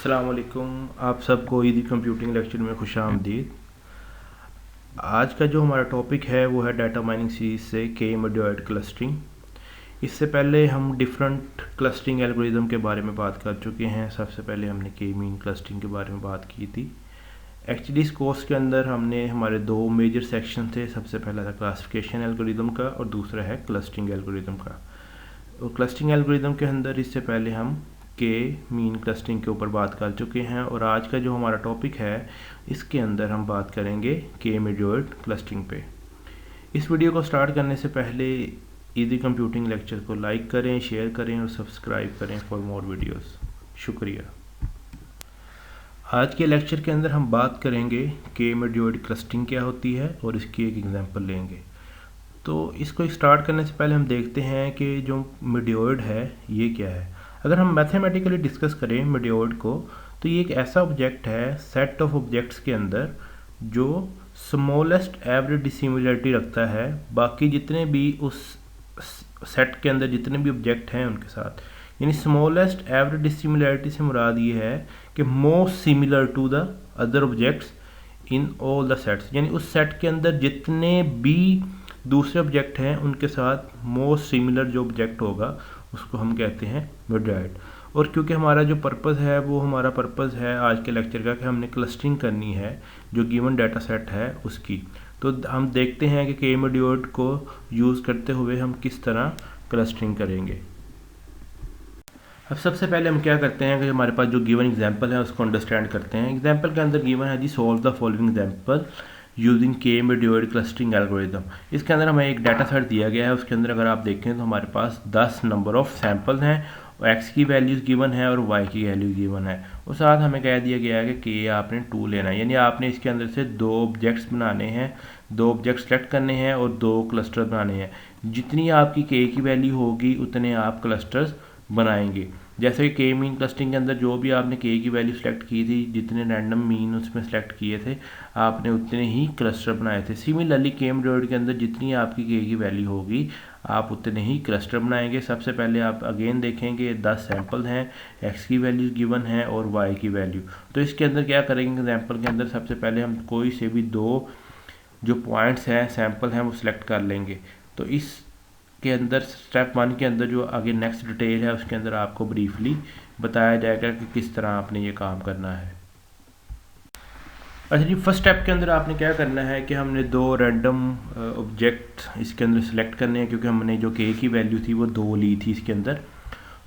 अस्सलाम वालेकुम। आप सबको ईदी कंप्यूटिंग लेक्चर में खुश आमदीद। आज का जो हमारा टॉपिक है वो है डाटा माइनिंग सीरीज से के मॉड्यूलर क्लस्टरिंग। इससे पहले हम डिफरेंट क्लस्टरिंग एल्गोरिदम के बारे में बात कर चुके हैं। सबसे पहले हमने के मीन क्लस्टरिंग के बारे में बात की थी। एक्चुअली इस कोर्स के अंदर हमने हमारे दो मेजर सेक्शन थे। सबसे पहला था क्लासिफिकेशन एल्गोरिदम का और दूसरा है क्लस्टरिंग एल्गोरिदम का। और क्लस्टरिंग एल्गोरिदम के अंदर इससे पहले हम के मीन क्लस्टरिंग के ऊपर बात कर चुके हैं और आज का जो हमारा टॉपिक है इसके अंदर हम बात करेंगे के मॉड्यूलर क्लस्टरिंग पे। इस वीडियो को स्टार्ट करने से पहले ईदी कंप्यूटिंग लेक्चर को लाइक करें, शेयर करें और सब्सक्राइब करें फॉर मोर वीडियोस। शुक्रिया। आज के लेक्चर के अंदर हम बात करेंगे के मॉड्यूलर क्लस्टरिंग क्या होती है और इसकी एक एग्जांपल लेंगे। तो इसको स्टार्ट करने से पहले हम देखते हैं कि जो मॉड्यूलर है ये क्या है। अगर हम मैथमेटिकली डिस्कस करें मॉड्यूलर को तो ये एक ऐसा ऑब्जेक्ट है सेट ऑफ ऑब्जेक्ट्स के अंदर जो स्मॉलेस्ट एवरेज डिसिमिलरिटी रखता है बाकी जितने भी उस सेट के अंदर जितने भी ऑब्जेक्ट हैं उनके साथ। यानी स्मॉलेस्ट एवरेज डिसिमिलरिटी से मुराद ये है कि most similar to the other objects in all the sets. यानी उस सेट के अंदर जितने भी दूसरे ऑब्जेक्ट हैं उनके साथ मोस्ट सिमिलर जो ऑब्जेक्ट होगा उसको हम कहते हैं मॉड्यूलर। और क्योंकि हमारा जो पर्पज़ है वो हमारा पर्पज़ है आज के लेक्चर का कि हमने क्लस्टरिंग करनी है जो गिवन डाटा सेट है उसकी, तो हम देखते हैं कि के मॉड्यूलर को यूज़ करते हुए हम किस तरह क्लस्टरिंग करेंगे। अब सबसे पहले हम क्या करते हैं कि हमारे पास जो गिवन एग्जांपल है उसको अंडरस्टैंड करते हैं। एग्जांपल के अंदर गिवन है जी solve the following example using k modular clustering algorithm. इसके अंदर हमें एक डाटा सेट दिया गया है। उसके अंदर अगर आप देखें तो हमारे पास 10 नंबर ऑफ सैम्पल्स हैं और एक्स की वैल्यूज़ गिवन है और वाई की वैल्यू गिवन है। और साथ हमें कह दिया गया है कि आपने 2 लेना है। यानी आपने इसके अंदर से 2 ऑब्जेक्ट्स बनाने हैं, 2 ऑब्जेक्ट सेलेक्ट करने हैं और 2 क्लस्टर बनाने हैं। जितनी आपकी के की वैल्यू होगी उतने आप क्लस्टर्स बनाएंगे। जैसे कि के मीन क्लस्टरिंग के अंदर जो भी आपने के की वैल्यू सेलेक्ट की थी, जितने रैंडम मीन उसमें सेलेक्ट किए थे आपने उतने ही क्लस्टर बनाए थे। सिमिलरली के मॉड्यूलर के अंदर जितनी आपकी के की वैल्यू होगी आप उतने ही क्लस्टर बनाएंगे। सबसे पहले आप अगेन देखेंगे 10 सैंपल हैं, एक्स की वैल्यू गिवन है और वाई की वैल्यू। तो इसके अंदर क्या करेंगे, एग्जाम्पल के अंदर सबसे पहले हम कोई से भी 2 जो पॉइंट्स हैं सैंपल हैं वो सिलेक्ट कर लेंगे। तो इस के अंदर स्टेप 1 के अंदर जो आगे नेक्स्ट डिटेल है उसके अंदर आपको ब्रीफली बताया जाएगा कि किस तरह आपने ये काम करना है। अच्छा जी, फर्स्ट स्टेप के अंदर आपने क्या करना है कि हमने 2 रैंडम ऑब्जेक्ट इसके अंदर सेलेक्ट करने हैं क्योंकि हमने जो के की वैल्यू थी वो 2 ली थी इसके अंदर।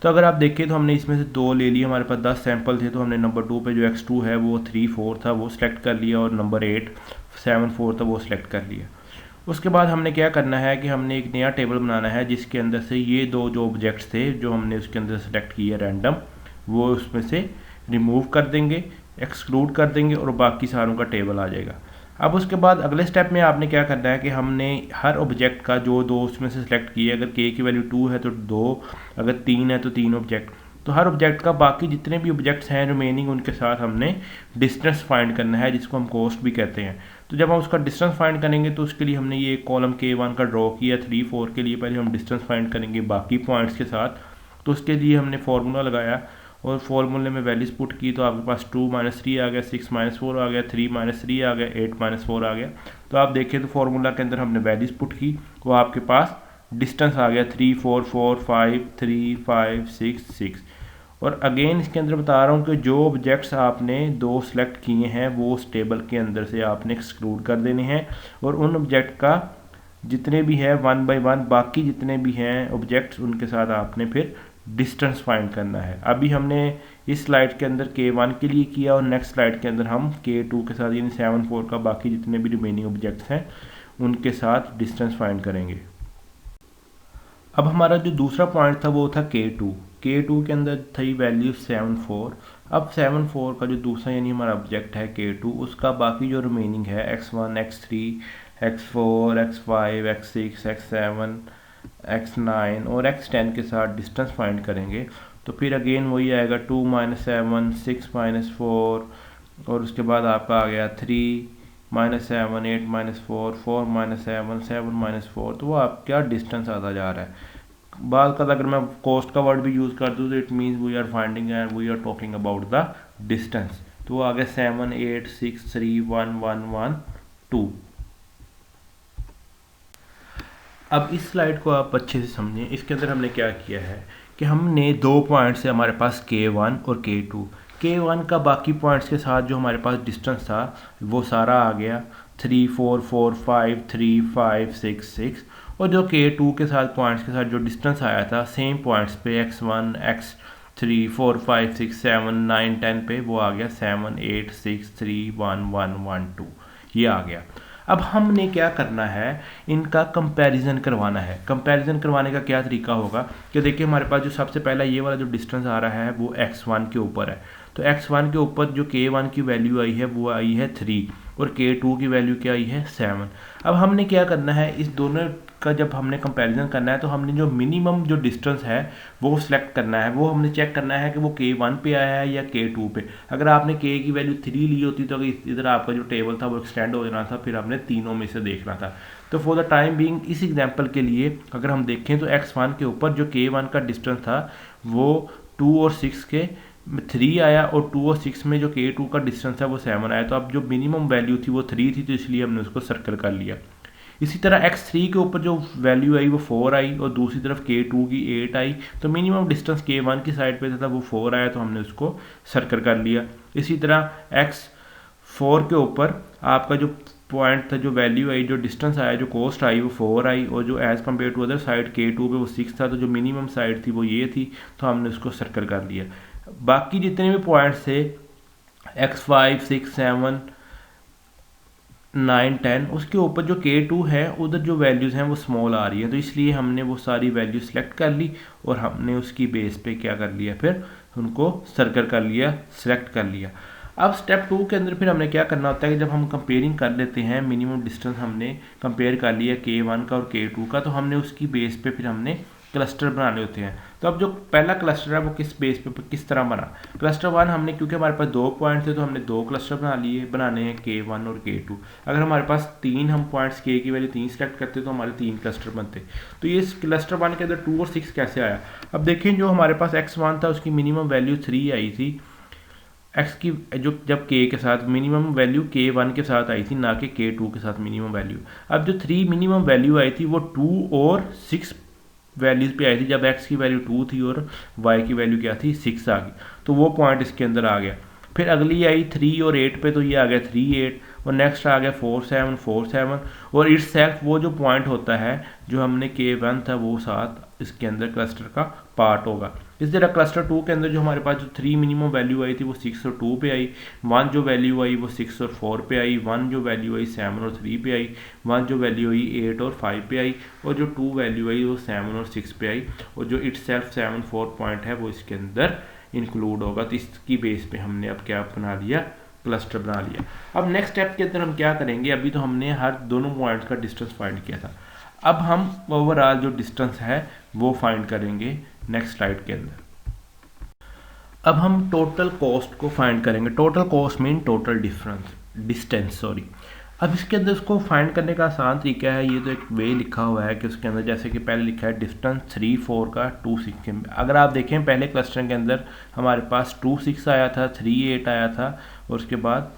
तो अगर आप देखें तो हमने इसमें से 2 ले लिए, हमारे पास 10 सैंपल थे तो हमने नंबर 2 पे जो x2 है वो 3 4 था वो सिलेक्ट कर लिया और नंबर 8 7 4 था वो सिलेक्ट कर लिया। उसके बाद हमने क्या करना है कि हमने एक नया टेबल बनाना है जिसके अंदर से ये 2 जो ऑब्जेक्ट्स थे जो हमने उसके अंदर सेलेक्ट किए रैंडम वो उसमें से रिमूव कर देंगे, एक्सक्लूड कर देंगे और बाकी सारों का टेबल आ जाएगा। अब उसके बाद अगले स्टेप में आपने क्या करना है कि हमने हर ऑब्जेक्ट का जो 2 उसमें से सिलेक्ट किए, अगर के की वैल्यू 2 है तो 2, अगर 3 है तो 3 ऑब्जेक्ट, तो हर ऑब्जेक्ट का बाकी जितने भी ऑब्जेक्ट्स हैं रिमेनिंग उनके साथ हमने डिस्टेंस फाइंड करना है जिसको हम कॉस्ट भी कहते हैं। तो जब हम उसका डिस्टेंस फाइंड करेंगे तो उसके लिए हमने ये कॉलम K1 का ड्रॉ किया। 3 4 के लिए पहले हम डिस्टेंस फाइंड करेंगे बाकी पॉइंट्स के साथ। तो उसके लिए हमने फार्मूला लगाया और फार्मूले में वैल्यूज पुट की तो आपके पास 2 - 3 आ गया, 6 - 4 आ गया, 3 - 3 आ गया, 8 - 4 आ गया। तो आप देखें तो फार्मूला के अंदर हमने वैल्यूज पुट की वो आपके पास डिस्टेंस आ गया 3 4 4 5 3 5 6 6। और अगेन इसके अंदर बता रहा हूँ कि जो ऑब्जेक्ट्स आपने 2 सेलेक्ट किए हैं वो उस टेबल के अंदर से आपने एक्सक्लूड कर देने हैं और उन ऑब्जेक्ट का जितने भी है 1 बाय 1 बाकी जितने भी हैं ऑब्जेक्ट्स उनके साथ आपने फिर डिस्टेंस फाइंड करना है। अभी हमने इस स्लाइड के अंदर K1 के लिए किया और नेक्स्ट स्लाइड के अंदर हम K2 के साथ यानी 7 4 का बाकी जितने भी रिमेनिंग ऑब्जेक्ट्स हैं उनके साथ डिस्टेंस फाइंड करेंगे। अब हमारा जो दूसरा पॉइंट था वो था K2 के अंदर थी वैल्यू 7 4। अब 7 4 का जो दूसरा यानी हमारा ऑब्जेक्ट है K2 उसका बाकी जो रिमेनिंग है x1 x3 x4 x5 x6 x7 x9 और x10 के साथ डिस्टेंस फाइंड करेंगे। तो फिर अगेन वही आएगा 2 - 7 6 - 4 और उसके बाद आपका आ गया 3 - 7 8 - 4 4 - 7 7 - 4। तो वो आपका डिस्टेंस आता जा रहा है। बाद का अगर मैं कोस्ट का वर्ड भी यूज़ कर दूँ तो it means we are finding and we are talking about the distance. तो वो आ गया 7 8 6 3 1 1 1 2। अब इस स्लाइड को आप अच्छे से समझें। इसके अंदर हमने क्या किया है कि हमने 2 पॉइंट्स से हमारे पास K1 और K2, K1 का बाकी पॉइंट्स के साथ जो हमारे पास डिस्टेंस था वो सारा आ गया 3 4 4 5 3 5 6 6, और जो K2 के साथ पॉइंट्स के साथ जो डिस्टेंस आया था सेम पॉइंट्स पे x1 x3 4 5 6 7 9 10 पे वो आ गया 7 8 6 3 1 1 1 2, ये आ गया। अब हमने क्या करना है, इनका कंपैरिजन करवाना है। कंपैरिजन करवाने का क्या तरीका होगा कि देखिए हमारे पास जो सबसे पहला ये वाला जो डिस्टेंस आ रहा है वो x1 के ऊपर है, तो x1 के ऊपर जो K1 की वैल्यू आई है वो आई है 3 और K2 की वैल्यू क्या आई है 7। अब हमने क्या करना है, इस दोनों का जब हमने कंपैरिजन करना है तो हमने जो मिनिमम जो डिस्टेंस है वो सिलेक्ट करना है। वो हमने चेक करना है कि वो K1 पे आया है या K2 पे। अगर आपने K की वैल्यू 3 ली होती तो अगर इधर आपका जो टेबल था वो एक्सटेंड हो जाना था, फिर आपने तीनों में से देखना था। तो फॉर द टाइम बीइंग इस एग्जांपल के लिए अगर हम देखें तो x1 के ऊपर जो K1 का डिस्टेंस था वो 2 और 6 के 3 आया, और 2 और 6 में जो K2 का डिस्टेंस है वो 7 आया। तो अब जो मिनिमम वैल्यू थी वो 3 थी, तो इसलिए हमने उसको सर्कल कर लिया। इसी तरह x3 के ऊपर जो वैल्यू आई वो 4 आई, और दूसरी तरफ K2 की 8 आई, तो मिनिमम डिस्टेंस K1 की साइड पे था वो 4 आया, तो हमने उसको सर्कल कर लिया। इसी तरह x4 के ऊपर आपका जो पॉइंट था, जो वैल्यू आई, जो डिस्टेंस आया, जो कॉस्ट आई वो 4 आई, और जो as compare to other side K2 पे वो 6 था, तो जो मिनिमम साइड थी वो ये थी, तो हमने उसको सर्कल कर लिया। बाकी जितने भी पॉइंट्स थे x5 6 7 9 10, उसके ऊपर जो K2 है उधर जो वैल्यूज़ हैं वो स्मॉल आ रही है, तो इसलिए हमने वो सारी वैल्यू सेलेक्ट कर ली और हमने उसकी बेस पे क्या कर लिया, फिर उनको सर्कल कर लिया, सेलेक्ट कर लिया। अब स्टेप 2 के अंदर फिर हमने क्या करना होता है कि जब हम कंपेयरिंग कर लेते हैं, मिनिमम डिस्टेंस हमने कंपेयर कर लिया K1 का और K2 का, तो हमने उसकी बेस पे फिर हमने क्लस्टर बनाने होते हैं। तो अब जो पहला क्लस्टर है वो किस बेस पे किस तरह बना, क्लस्टर 1 हमने, क्योंकि हमारे पास 2 पॉइंट थे तो हमने 2 क्लस्टर बनाने हैं K1 और K2। अगर हमारे पास 3 हम पॉइंट्स K की वैल्यू 3 सेलेक्ट करते तो हमारे 3 क्लस्टर बनते। तो ये क्लस्टर 1 के अंदर 2 और 6 कैसे आया। अब देखें जो हमारे पास x1 था उसकी मिनिमम वैल्यू 3 आई थी, x की जो जब K के साथ मिनिमम वैल्यू K1 के साथ आई थी, ना कि K2 के साथ मिनिमम वैल्यू। अब जो 3 मिनिमम वैल्यू आई थी वो 2 और 6 वैल्यूज़ पे आई थी, जब x की वैल्यू 2 थी और y की वैल्यू क्या थी 6 आ गई, तो वो पॉइंट इसके अंदर आ गया। फिर अगली आई 3 और 8 पे, तो ये आ गया 3 8, और नेक्स्ट आ गया 4 7 4 7, और इट्स सेल्फ वो जो पॉइंट होता है जो हमने K1 था वो साथ इसके अंदर क्लस्टर का पार्ट होगा। इस तरह क्लस्टर 2 के अंदर जो हमारे पास जो 3 मिनिमम वैल्यू आई थी वो 6 और 2 पे आई, 1 जो वैल्यू आई वो 6 और 4 पे आई, 1 जो वैल्यू आई 7 और 3 पे आई, 1 जो वैल्यू आई 8 और 5 पे आई, और जो 2 वैल्यू आई वो 7 और 6 पे आई, और जो इट सेल्फ 7 4 पॉइंट है वो इसके अंदर इंक्लूड होगा। तो इसकी बेस पे हमने अब क्या बना लिया, क्लस्टर बना लिया। अब नेक्स्ट स्टेप के अंदर हम क्या करेंगे, अभी तो हमने हर दोनों पॉइंट्स का डिस्टेंस फाइंड किया था, अब हम ओवरऑल जो डिस्टेंस है वो फाइंड करेंगे नेक्स्ट स्लाइड के अंदर। अब हम टोटल कॉस्ट को फाइंड करेंगे। Total cost mean total distance sorry. अब इसके अंदर इसको फाइंड करने का आसान तरीका है, ये तो एक वे लिखा हुआ है कि उसके अंदर जैसे कि पहले लिखा है डिस्टेंस 3 4 का 2 6 के। अगर आप देखें पहले क्लस्टर के अंदर हमारे पास 2 6 आया था, 3 8 आया था, और उसके बाद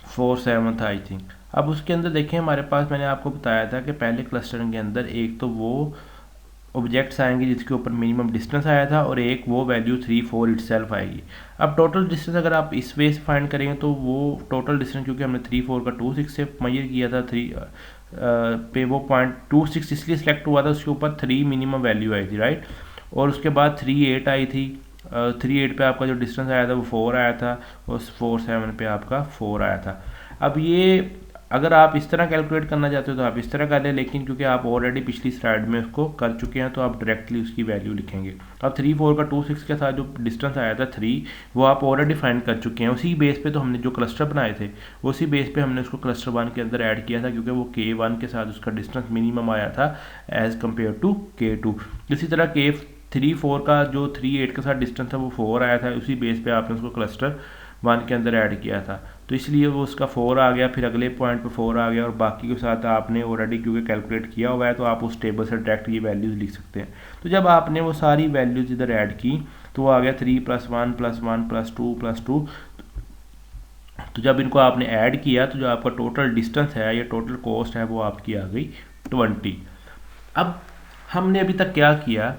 4 7 था आई थिंक। अब उसके अंदर देखें हमारे पास, मैंने आपको बताया था कि पहले क्लस्टर के अंदर एक तो वो ऑब्जेक्ट्स आएंगे जिसके ऊपर मिनिमम डिस्टेंस आया था, और एक वो वैल्यू 3 4 इटसेल्फ आएगी। अब टोटल डिस्टेंस अगर आप इस वे से फाइंड करेंगे तो वो टोटल डिस्टेंस, क्योंकि हमने 3 4 का 2 6 से मेजर किया था, 3 पे वो पॉइंट 2 6 इसलिए सिलेक्ट हुआ था, उसके ऊपर 3 मिनिमम वैल्यू आई थी राइट, और उसके बाद 3 8 आई थी। 3 8 पे आपका जो डिस्टेंस आया था वो 4 आया था, और 4 7 पे आपका 4 आया था। अब ये अगर आप इस तरह कैलकुलेट करना चाहते हो तो आप इस तरह कर लें, लेकिन क्योंकि आप ऑलरेडी पिछली स्लाइड में उसको कर चुके हैं तो आप डायरेक्टली उसकी वैल्यू लिखेंगे। अब 3 4 का 2 6 के साथ जो डिस्टेंस आया था 3, वो आप ऑलरेडी फाइंड कर चुके हैं। उसी बेस पे तो हमने जो क्लस्टर बनाए थे उसी बेस पे हमने उसको क्लस्टर 1 के अंदर ऐड किया था, क्योंकि वो K1 के साथ उसका डिस्टेंस मिनिमम आया था एज़ कम्पेयर टू K2। इसी तरह K3 4 का जो 3 8 के साथ डिस्टेंस था वो 4 आया था, उसी बेस पे आपने उसको क्लस्टर 1 के अंदर ऐड किया था, तो इसलिए वो उसका 4 आ गया, फिर अगले पॉइंट पे 4 आ गया, और बाकी के साथ आपने ऑलरेडी क्योंकि कैलकुलेट किया हुआ है तो आप उस टेबल से डायरेक्ट ये वैल्यूज़ लिख सकते हैं। तो जब आपने वो सारी वैल्यूज़ इधर ऐड की तो वो आ गया 3 + 1 + 1 + 2 + 2। तो जब इनको आपने ऐड किया तो जो आपका टोटल डिस्टेंस है या टोटल कॉस्ट है वो आपकी आ गई 20। अब हमने अभी तक क्या किया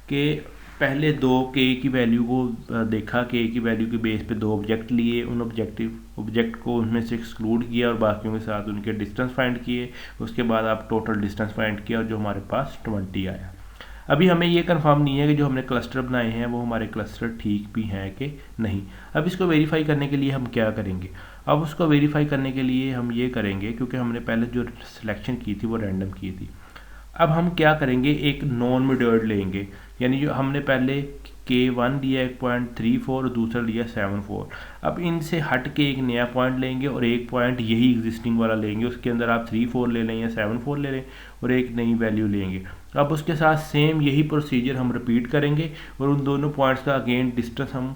कि पहले दो के की वैल्यू को देखा, के की वैल्यू के बेस पे दो ऑब्जेक्ट लिए, उन ऑब्जेक्ट को उनमें से एक्सक्लूड किया और बाकियों के साथ उनके डिस्टेंस फाइंड किए। उसके बाद आप टोटल डिस्टेंस फाइंड किया और जो हमारे पास 20 आया। अभी हमें ये कंफर्म नहीं है कि जो हमने क्लस्टर बनाए हैं वो हमारे क्लस्टर ठीक भी हैं कि नहीं। अब इसको वेरीफाई करने के लिए हम क्या करेंगे? अब उसको वेरीफाई करने के लिए हम ये करेंगे, क्योंकि हमने पहले जो सिलेक्शन की थी वो रैंडम की थी, अब हम क्या करेंगे, एक नॉन मिडोइड लेंगे, यानी जो हमने पहले K1 लिया 1.34 और दूसरा लिया 7.4। अब इनसे हट के एक नया पॉइंट लेंगे और एक पॉइंट यही एग्जिस्टिंग वाला लेंगे, उसके अंदर आप 3.4 ले लें या 7.4 ले लें और एक नई वैल्यू लेंगे। अब उसके साथ सेम यही प्रोसीजर हम रिपीट करेंगे और उन दोनों पॉइंट्स का अगेन डिस्टेंस हम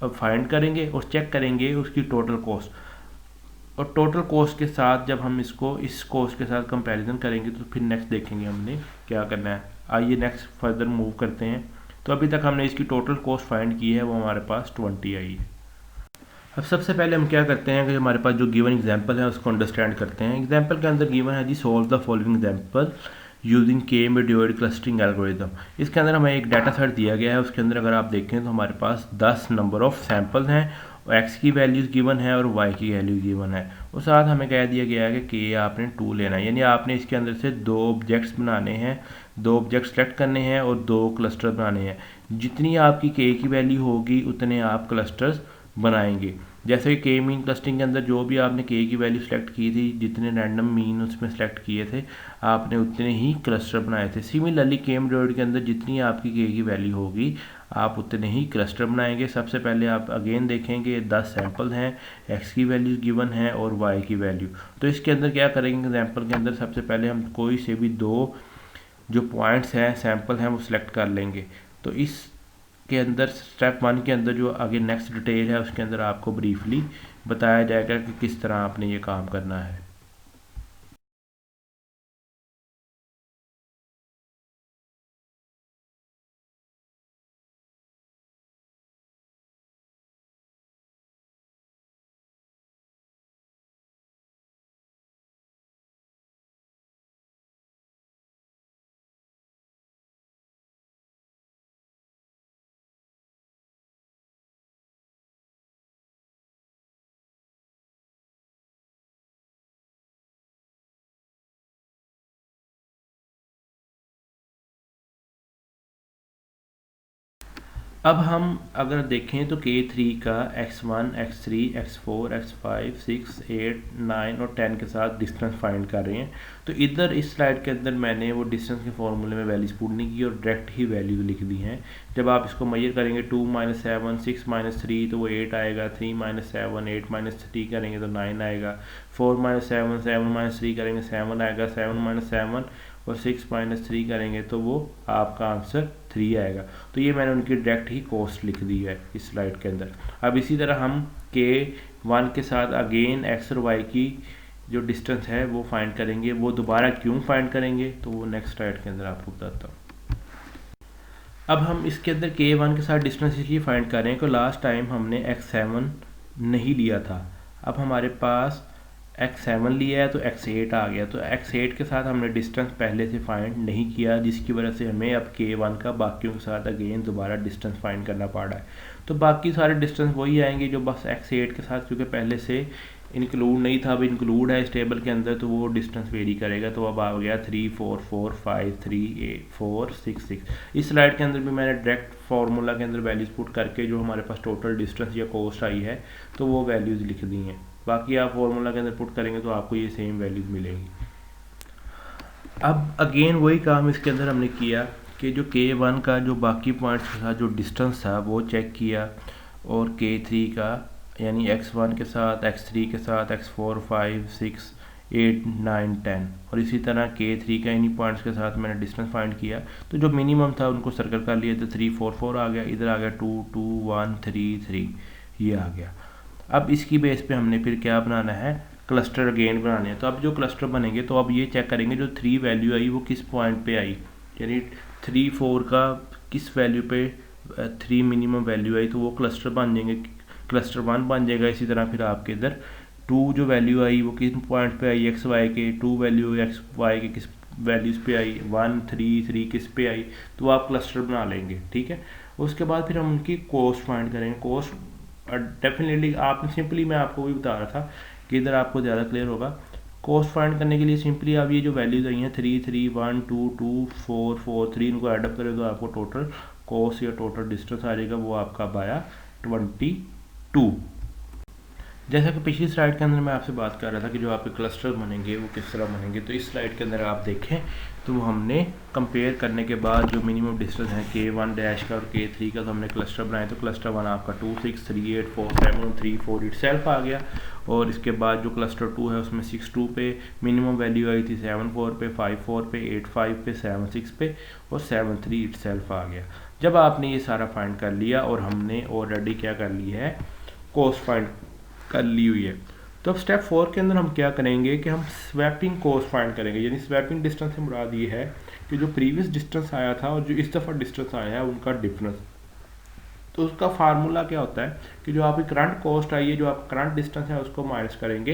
फाइंड करेंगे और चेक करेंगे उसकी टोटल कॉस्ट। और टोटल कॉस्ट के साथ जब हम इसको इस कॉस्ट के साथ कंपैरिजन करेंगे तो फिर नेक्स्ट देखेंगे हमने क्या करना है। आइए नेक्स्ट फर्दर मूव करते हैं। तो अभी तक हमने इसकी टोटल कॉस्ट फाइंड की है, वो हमारे पास 20 आई है। अब सबसे पहले हम क्या करते हैं कि हमारे पास जो गिवन एग्जांपल है उसको अंडरस्टैंड करते हैं। एग्जांपल के अंदर गिवन है जी, solve the following example using k medoid clustering algorithm. इसके अंदर हमें एक डाटा सेट दिया गया है, उसके अंदर अगर आप देखें तो हमारे पास 10 नंबर ऑफ सैम्पल हैं, एक्स की वैल्यूज़ गिवन है और वाई की वैल्यू गिवन है। और साथ हमें कह दिया गया है कि के आपने 2 लेना है, यानी आपने इसके अंदर से 2 ऑब्जेक्ट्स बनाने हैं, 2 ऑब्जेक्ट सेलेक्ट करने हैं और 2 क्लस्टर बनाने हैं। जितनी आपकी के की वैल्यू होगी उतने आप क्लस्टर्स बनाएंगे। जैसे कि के मीन क्लस्टरिंग के अंदर जो भी आपने के की वैल्यू सेलेक्ट की थी, जितने रैंडम मीन उसमें सेलेक्ट किए थे, आपने उतने ही क्लस्टर बनाए थे। सिमिलरली के मिडोइड के अंदर जितनी आपकी के की वैल्यू होगी आप उतने ही क्लस्टर बनाएंगे। सबसे पहले आप अगेन देखेंगे 10 सैंपल हैं, एक्स की वैल्यू गिवन है और वाई की वैल्यू। तो इसके अंदर क्या करेंगे, एग्जाम्पल के अंदर सबसे पहले हम कोई से भी 2 जो पॉइंट्स हैं, सैंपल हैं, वो सिलेक्ट कर लेंगे। तो इस के अंदर स्टेप 1 के अंदर जो आगे नेक्स्ट डिटेल है उसके अंदर आपको ब्रीफली बताया जाएगा कि किस तरह आपने ये काम करना है। अब हम अगर देखें तो K3 का x1, x3, x4, x5, 6, 8, 9 और 10 के साथ डिस्टेंस फाइंड कर रहे हैं। तो इधर इस स्लाइड के अंदर मैंने वो डिस्टेंस के फॉर्मूले में वैल्यूज पुट नहीं की और डायरेक्ट ही वैल्यूज लिख दी हैं। जब आप इसको मेजर करेंगे 2 - 7, 6 - 3 तो वो 8 आएगा, 3 - 7, 8 - 3 करेंगे तो 9 आएगा, 4 - 7, 7 - 3 करेंगे 7 आएगा, 7 - 7 और 6 - 3 करेंगे तो वो आपका आंसर 3 आएगा। तो ये मैंने उनकी डायरेक्ट ही कॉस्ट लिख दी है इस स्लाइड के अंदर। अब इसी तरह हम K1 के साथ अगेन एक्स और वाई की जो डिस्टेंस है वो फाइंड करेंगे। वो दोबारा क्यों फाइंड करेंगे तो वो नेक्स्ट स्लाइड के अंदर आपको बताता हूँ। अब हम इसके अंदर K1 के साथ डिस्टेंस इसलिए फाइंड कर रहे हैं कि लास्ट टाइम हमने x7 नहीं लिया था। अब हमारे पास x7 लिया है तो x8 आ गया, तो x8 के साथ हमने डिस्टेंस पहले से फाइंड नहीं किया, जिसकी वजह से हमें अब K1 का बाकियों के साथ अगेन दोबारा डिस्टेंस फाइंड करना पड़ रहा है। तो बाकी सारे डिस्टेंस वही आएंगे जो बस x8 के साथ, क्योंकि पहले से इंक्लूड नहीं था, अब इंक्लूड है इस टेबल के अंदर तो वो डिस्टेंस वेरी करेगा। तो अब आ गया 3 4 4 5 3 8 4 6 6। इस स्लाइड के अंदर भी मैंने डायरेक्ट फार्मूला के अंदर वैल्यूज़ पुट करके जो हमारे पास टोटल डिस्टेंस या कॉस्ट आई है तो वो वैल्यूज़ लिख दी हैं। बाकी आप फार्मूला के अंदर पुट करेंगे तो आपको ये सेम वैल्यूज़ मिलेंगी। अब अगेन वही काम इसके अंदर हमने किया कि जो K1 का जो बाकी पॉइंट्स के साथ जो डिस्टेंस था वो चेक किया और K3 का यानी x1 के साथ, x3 के साथ, x4 5 6 8 9 10 और इसी तरह K3 का इन्हीं पॉइंट्स के साथ मैंने डिस्टेंस फाइंड किया। तो जो मिनिमम था उनको सर्कल कर लिया, तो 3 4 4 आ गया, इधर आ गया 2 2 1 3 3 ये आ गया। अब इसकी बेस पे हमने फिर क्या बनाना है, क्लस्टर अगेन बनाने हैं। तो अब जो क्लस्टर बनेंगे तो अब ये चेक करेंगे जो 3 वैल्यू आई वो किस पॉइंट पे आई, यानी 3 4 का किस वैल्यू पे 3 मिनिमम वैल्यू आई, तो वो क्लस्टर बन जाएंगे, क्लस्टर 1 बन जाएगा। इसी तरह फिर आपके इधर 2 जो वैल्यू आई वो किस पॉइंट पे आई, एक्स वाई के, 2 वैल्यू एक्स वाई के किस वैल्यूज़ पे आई, 1 3 3 किस पे आई, तो आप क्लस्टर बना लेंगे, ठीक है। उसके बाद फिर हम उनकी कॉस्ट फाइंड करेंगे। कॉस्ट डेफिनेटली आपने सिंपली, मैं आपको भी बता रहा था कि इधर आपको ज़्यादा क्लियर होगा। कॉस्ट फाइंड करने के लिए सिंपली आप ये जो वैल्यूज़ आई हैं 3 3 1 2 2 4 4 3, इनको एडअप करें तो आपको टोटल कॉस्ट या टोटल डिस्टेंस आ जाएगा, वो आपका आया 22। जैसा कि पिछली स्लाइड के अंदर मैं आपसे बात कर रहा था कि जो आपके क्लस्टर बनेंगे वो किस तरह बनेंगे, तो इस स्लाइड के अंदर आप देखें तो हमने कंपेयर करने के बाद जो मिनिमम डिस्टेंस है K1 डैश का और K3 का, तो हमने क्लस्टर बनाए। तो क्लस्टर 1 आपका 2 6 3 8 4 7 3 4 इट सेल्फ आ गया, और इसके बाद जो क्लस्टर 2 है उसमें 6 2 पे मिनिमम वैल्यू आई थी, 7 4 पे, 5 4 पे, 8 5 पे, 7 6 पे और 7 3 इट सेल्फ आ गया। जब आपने ये सारा फाइंड कर लिया और हमने ऑलरेडी क्या कर लिया है, कॉस्ट फाइंड कर ली हुई है, तो अब स्टेप 4 के अंदर हम क्या करेंगे कि हम स्वैपिंग कॉस्ट फाइंड करेंगे। यानी स्वैपिंग डिस्टेंस से मुराद ये है कि जो प्रीवियस डिस्टेंस आया था और जो इस दफ़ा डिस्टेंस आया है उनका डिफरेंस। तो उसका फार्मूला क्या होता है कि जो आपकी करंट कॉस्ट आई है, जो आपका करंट डिस्टेंस है उसको माइनस करेंगे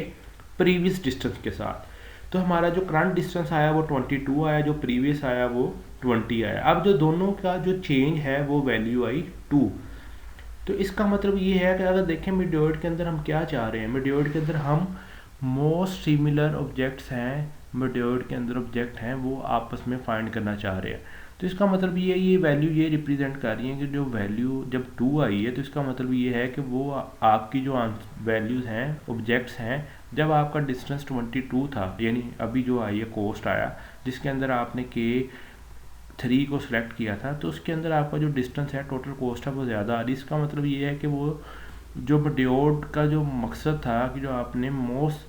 प्रीवियस डिस्टेंस के साथ। तो हमारा जो करंट डिस्टेंस आया वो 22 आया, जो प्रीवियस आया वो 20 आया। अब जो दोनों का जो चेंज है वो वैल्यू आई 2। तो इसका मतलब ये है कि अगर देखें मिडोइड के अंदर हम क्या चाह रहे हैं, मिडोइड के अंदर हम मोस्ट सिमिलर ऑब्जेक्ट्स हैं, मिडोइड के अंदर ऑब्जेक्ट हैं वो आपस में फाइंड करना चाह रहे हैं। तो इसका मतलब ये वैल्यू ये रिप्रेजेंट कर रही है कि जो वैल्यू जब 2 आई है तो इसका मतलब ये है कि वो आपकी जो वैल्यूज़ हैं, ऑब्जेक्ट्स हैं, जब आपका डिस्टेंस 22 था, यानी अभी जो आई है कॉस्ट आया जिसके अंदर आपने K3 को सिलेक्ट किया था, तो उसके अंदर आपका जो डिस्टेंस है, टोटल कॉस्ट है वो ज़्यादा आ रही। इसका मतलब ये है कि वो जो डियोड का जो मकसद था कि जो आपने मोस्ट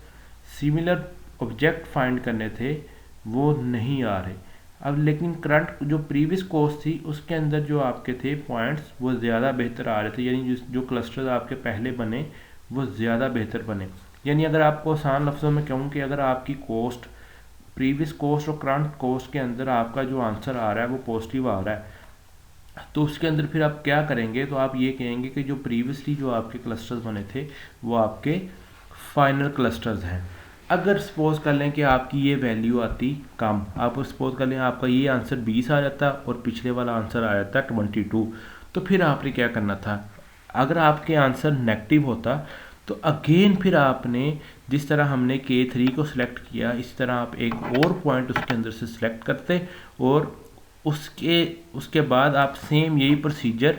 सिमिलर ऑब्जेक्ट फाइंड करने थे वो नहीं आ रहे। अब लेकिन करंट जो प्रीवियस कॉस्ट थी उसके अंदर जो आपके थे पॉइंट्स वो ज़्यादा बेहतर आ रहे थे, यानी जो क्लस्टर्स आपके पहले बने वो ज़्यादा बेहतर बने। यानी अगर आपको आसान लफ्ज़ों में कहूँ कि अगर आपकी कॉस्ट प्रीवियस कॉस्ट और करंट कॉस्ट के अंदर आपका जो आंसर आ रहा है वो पॉजिटिव आ रहा है, तो उसके अंदर फिर आप क्या करेंगे, तो आप ये कहेंगे कि जो प्रीवियसली जो आपके क्लस्टर्स बने थे वो आपके फाइनल क्लस्टर्स हैं। अगर सपोज कर लें कि आपकी ये वैल्यू आती कम, आप सपोज कर लें आपका ये आंसर 20 आ जाता और पिछले वाला आंसर आ जाता 22, तो फिर आपने क्या करना था, अगर आपके आंसर नेगेटिव होता तो अगेन फिर आपने जिस तरह हमने K3 को सिलेक्ट किया इसी तरह आप एक और पॉइंट उसके अंदर से सिलेक्ट करते और उसके बाद आप सेम यही प्रोसीजर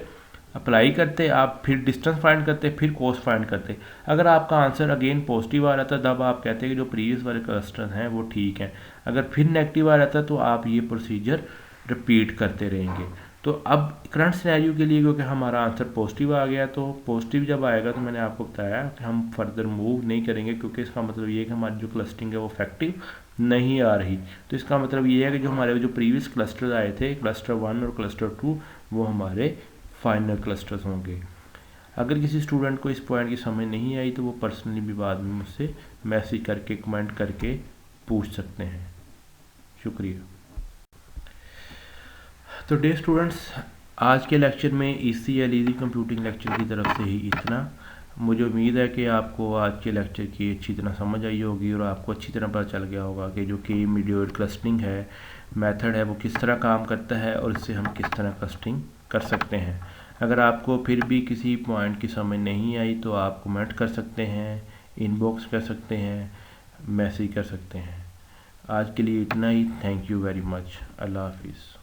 अप्लाई करते, आप फिर डिस्टेंस फाइंड करते, फिर कॉस्ट फाइंड करते। अगर आपका आंसर अगेन पॉजिटिव आ रहा था तब आप कहते हैं कि जो प्रीवियस वाले क्लस्टर्स हैं वो ठीक हैं। अगर फिर नेगेटिव आ रहा था तो आप ये प्रोसीजर रिपीट करते रहेंगे। तो अब करंट सिनेरियो के लिए क्योंकि हमारा आंसर पॉजिटिव आ गया, तो पॉजिटिव जब आएगा तो मैंने आपको बताया कि हम फर्दर मूव नहीं करेंगे, क्योंकि इसका मतलब ये है कि हमारी जो क्लस्टरिंग है वो इफेक्टिव नहीं आ रही। तो इसका मतलब ये है कि जो हमारे जो प्रीवियस क्लस्टर आए थे, क्लस्टर 1 और क्लस्टर 2, वो हमारे फाइनल क्लस्टर्स होंगे। अगर किसी स्टूडेंट को इस पॉइंट की समझ नहीं आई तो वो पर्सनली भी बाद में मुझसे मैसेज करके कमेंट करके पूछ सकते हैं। शुक्रिया। तो डे स्टूडेंट्स, आज के लेक्चर में ECL कंप्यूटिंग लेक्चर की तरफ से ही इतना। मुझे उम्मीद है कि आपको आज के लेक्चर की अच्छी तरह समझ आई होगी और आपको अच्छी तरह पता चल गया होगा कि जो कि मिडोइड क्लस्टरिंग है, मेथड है, वो किस तरह काम करता है और इससे हम किस तरह क्लस्टरिंग कर सकते हैं। अगर आपको फिर भी किसी पॉइंट की समझ नहीं आई तो आप कमेंट कर सकते हैं, इनबॉक्स कर सकते हैं, मैसेज कर सकते हैं। आज के लिए इतना ही। Thank you very much. अल्लाह हाफिज़।